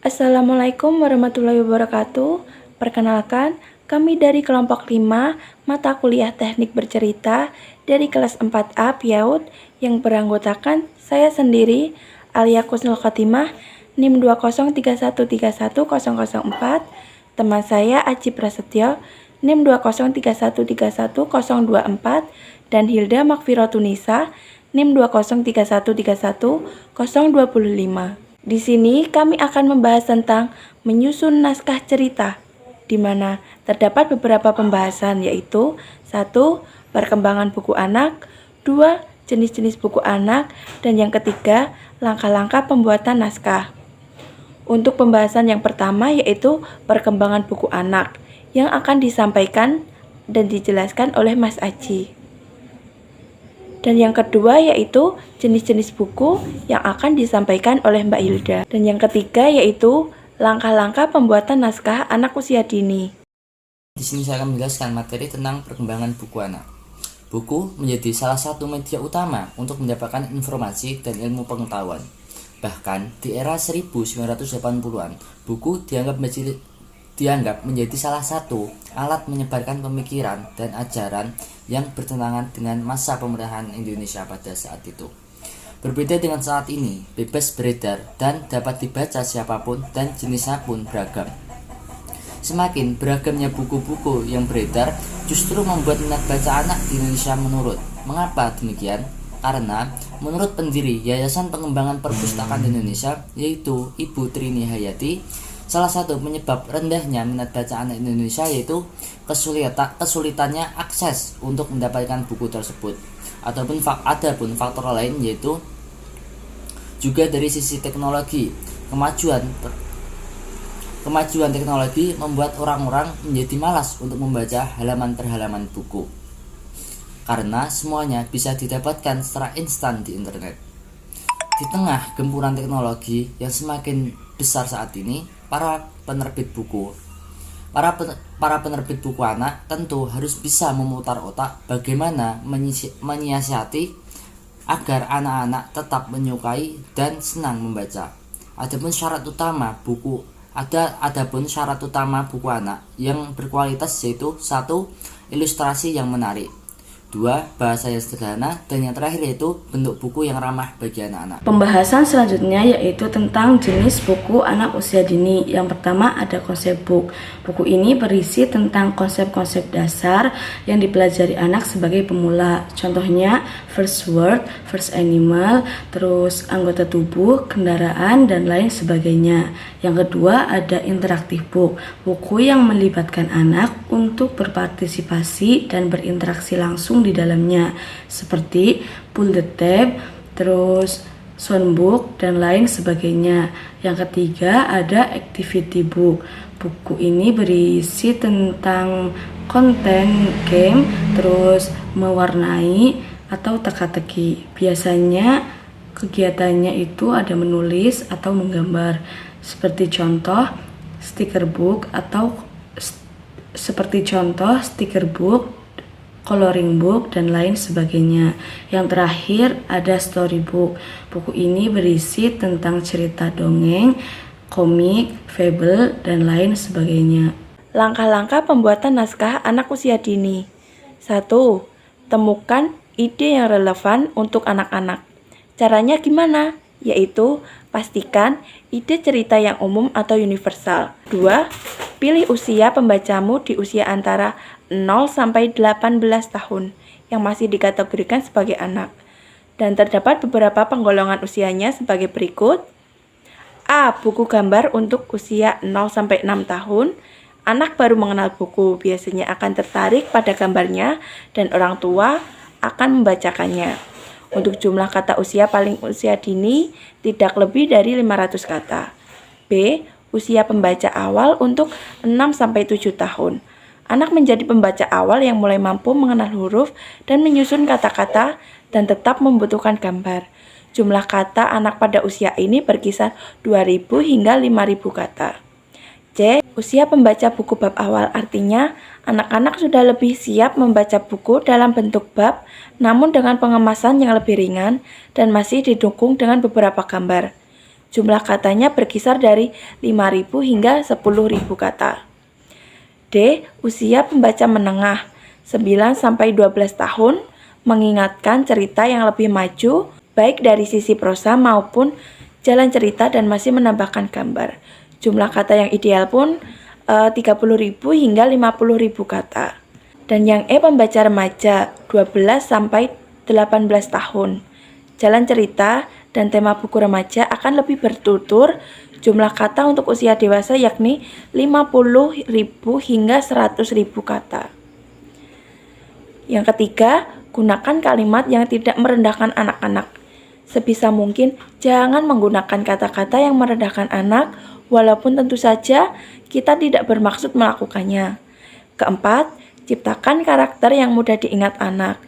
Assalamualaikum warahmatullahi wabarakatuh. Perkenalkan, kami dari kelompok 5 mata kuliah teknik bercerita dari kelas 4A PIAUD yang beranggotakan saya sendiri, Alia Kusnul Khotimah, NIM 203131004, teman saya Aji Prasetyo, NIM 203131024, dan Hilda Makfirotunisa, NIM 203131025. Di sini kami akan membahas tentang menyusun naskah cerita, di mana terdapat beberapa pembahasan yaitu 1. Perkembangan buku anak, 2. Jenis-jenis buku anak, dan yang ketiga, langkah-langkah pembuatan naskah. Untuk pembahasan yang pertama yaitu perkembangan buku anak, yang akan disampaikan dan dijelaskan oleh Mas Aji. Dan yang kedua yaitu jenis-jenis buku yang akan disampaikan oleh Mbak Hilda. Dan yang ketiga yaitu langkah-langkah pembuatan naskah anak usia dini. Di sini saya akan menjelaskan materi tentang perkembangan buku anak. Buku menjadi salah satu media utama untuk mendapatkan informasi dan ilmu pengetahuan. Bahkan di era 1980-an, buku dianggap menjadi salah satu alat menyebarkan pemikiran dan ajaran yang bertentangan dengan masa pemerintahan Indonesia pada saat itu. Berbeda dengan saat ini, bebas beredar dan dapat dibaca siapapun dan jenisnya pun beragam. Semakin beragamnya buku-buku yang beredar justru membuat minat baca anak di Indonesia menurun. Mengapa demikian? Karena menurut pendiri Yayasan Pengembangan Perpustakaan Indonesia, yaitu Ibu Trini Hayati, salah satu penyebab rendahnya minat baca anak Indonesia yaitu kesulitannya akses untuk mendapatkan buku tersebut. Adapun faktor lain yaitu juga dari sisi teknologi. Kemajuan teknologi membuat orang-orang menjadi malas untuk membaca halaman per halaman buku, karena semuanya bisa didapatkan secara instan di internet. Di tengah gempuran teknologi yang semakin besar saat ini, para penerbit buku anak tentu harus bisa memutar otak bagaimana menyiasati agar anak-anak tetap menyukai dan senang membaca. Adapun syarat utama buku anak yang berkualitas yaitu 1. Ilustrasi yang menarik, 2. Bahasa yang sederhana, dan yang terakhir yaitu bentuk buku yang ramah bagi anak-anak. Pembahasan selanjutnya yaitu tentang jenis buku anak usia dini. Yang pertama ada konsep book. Buku ini berisi tentang konsep-konsep dasar yang dipelajari anak sebagai pemula. Contohnya first word, first animal, terus anggota tubuh, kendaraan, dan lain sebagainya. Yang kedua ada interaktif book. Buku yang melibatkan anak untuk berpartisipasi dan berinteraksi langsung di dalamnya, seperti pull the tab, terus soundbook, dan lain sebagainya. Yang ketiga ada activity book. Buku ini berisi tentang konten game, terus mewarnai atau teka-teki. Biasanya kegiatannya itu ada menulis atau menggambar, seperti contoh stiker book, coloring book, dan lain sebagainya. Yang terakhir ada storybook. Buku ini berisi tentang cerita dongeng, komik, fable, dan lain sebagainya. Langkah-langkah pembuatan naskah anak usia dini. 1. Temukan ide yang relevan untuk anak-anak. Caranya gimana? Yaitu pastikan ide cerita yang umum atau universal. 2. Pilih usia pembacamu di usia antara 0 sampai 18 tahun yang masih dikategorikan sebagai anak. Dan terdapat beberapa penggolongan usianya sebagai berikut. A. Buku gambar untuk usia 0 sampai 6 tahun. Anak baru mengenal buku biasanya akan tertarik pada gambarnya dan orang tua akan membacakannya. Untuk jumlah kata usia paling usia dini tidak lebih dari 500 kata. B. Usia pembaca awal untuk 6 sampai 7 tahun. Anak menjadi pembaca awal yang mulai mampu mengenal huruf dan menyusun kata-kata dan tetap membutuhkan gambar. Jumlah kata anak pada usia ini berkisar 2.000 hingga 5.000 kata. C. Usia pembaca buku bab awal, artinya anak-anak sudah lebih siap membaca buku dalam bentuk bab, namun dengan pengemasan yang lebih ringan dan masih didukung dengan beberapa gambar. Jumlah katanya berkisar dari 5.000 hingga 10.000 kata. D. Usia pembaca menengah 9-12 tahun, mengingatkan cerita yang lebih maju baik dari sisi prosa maupun jalan cerita dan masih menambahkan gambar. Jumlah kata yang ideal pun 30.000 hingga 50.000 kata. Dan yang E, pembaca remaja 12-18 tahun. Jalan cerita dan tema buku remaja akan lebih bertutur. Jumlah kata untuk usia dewasa yakni 50.000 hingga 100.000 kata. Yang ketiga, gunakan kalimat yang tidak merendahkan anak-anak. Sebisa mungkin jangan menggunakan kata-kata yang merendahkan anak, walaupun tentu saja kita tidak bermaksud melakukannya. Keempat, ciptakan karakter yang mudah diingat anak.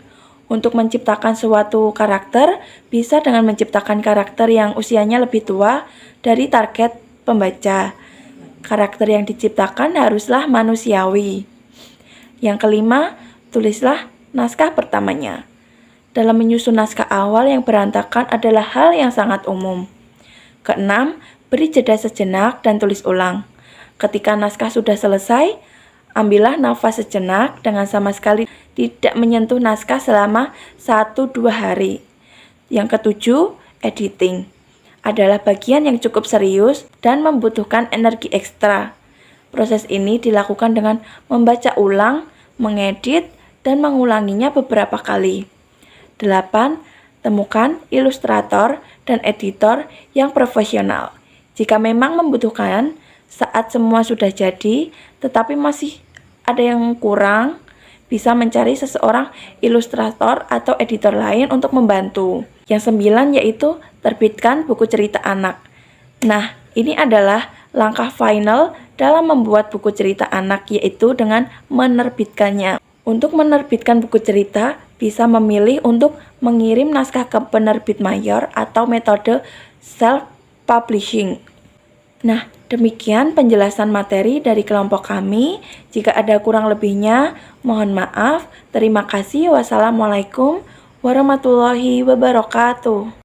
Untuk menciptakan suatu karakter, bisa dengan menciptakan karakter yang usianya lebih tua dari target pembaca. Karakter yang diciptakan haruslah manusiawi. Yang kelima, tulislah naskah pertamanya. Dalam menyusun naskah awal yang berantakan adalah hal yang sangat umum. Keenam, beri jeda sejenak dan tulis ulang. Ketika naskah sudah selesai, ambillah nafas sejenak dengan sama sekali tidak menyentuh naskah selama 1-2 hari. Yang ketujuh, editing adalah bagian yang cukup serius dan membutuhkan energi ekstra. Proses ini dilakukan dengan membaca ulang, mengedit, dan mengulanginya beberapa kali. 8. Temukan ilustrator dan editor yang profesional. Jika memang membutuhkan, saat semua sudah jadi, tetapi masih ada yang kurang, bisa mencari seseorang ilustrator atau editor lain untuk membantu. Yang 9 yaitu terbitkan buku cerita anak. Nah, ini adalah langkah final dalam membuat buku cerita anak, yaitu dengan menerbitkannya. Untuk menerbitkan buku cerita, bisa memilih untuk mengirim naskah ke penerbit mayor atau metode self-publishing. Nah, demikian penjelasan materi dari kelompok kami. Jika ada kurang lebihnya, mohon maaf. Terima kasih. Wassalamualaikum warahmatullahi wabarakatuh.